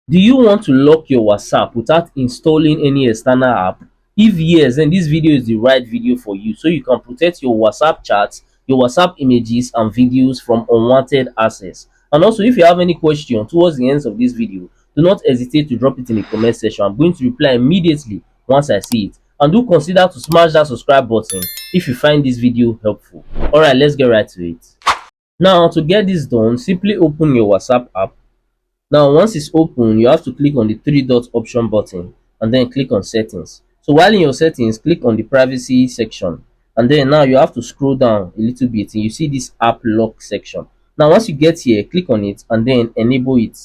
Do you want to lock your WhatsApp without installing any external app? If yes, then this video is the right video for you, so you can protect your WhatsApp chats, your WhatsApp images and videos from unwanted access. And also, if you have any question towards the end of this video, do not hesitate to drop it in the comment section. I'm going to reply immediately once I see it. And do consider to smash that subscribe button if you find this video helpful. Alright, let's get right to it. Now, to get this done, simply open your WhatsApp app. Now, once it's open, you have to click on the three dot option button and then click on settings. So while in your settings, click on the privacy section, and then now you have to scroll down a little bit and you see this app lock section. Now, once you get here, click on it and then enable it.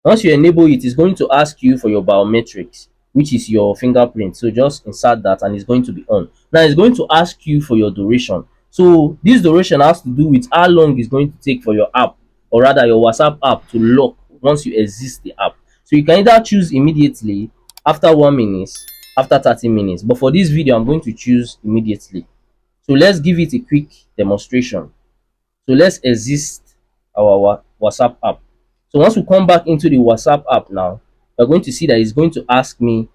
Once you enable it, it's going to ask you for your biometrics, which is your fingerprint. So just insert that and it's going to be on. Now it's going to ask you for your duration. So this duration has to do with how long it's going to take for your app, or rather your WhatsApp app, to lock once you exit the app. So you can either choose immediately, after 1 minute, after 30 minutes. But for this video, I'm going to choose immediately. So let's give it a quick demonstration. So let's exit our WhatsApp app. So once we come back into the WhatsApp app now, we're going to see that it's going to ask me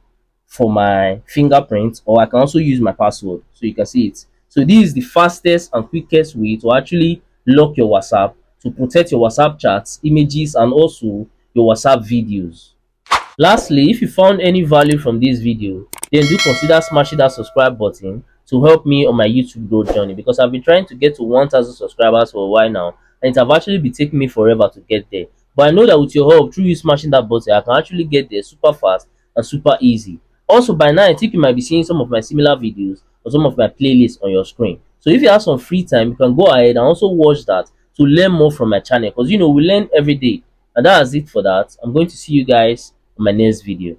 for my fingerprint, or I can also use my password. So you can see it. So this is the fastest and quickest way to actually lock your WhatsApp, to protect your WhatsApp chats, images, and also your WhatsApp videos. Lastly, if you found any value from this video, then do consider smashing that subscribe button to help me on my YouTube growth journey, because I've been trying to get to 1,000 subscribers for a while now, and it have actually been taking me forever to get there. But I know that with your help, through you smashing that button, I can actually get there super fast and super easy. Also, by now, I think you might be seeing some of my similar videos or some of my playlists on your screen. So if you have some free time, you can go ahead and also watch that to learn more from my channel, because we learn every day. And that's it for that. I'm going to see you guys on my next video.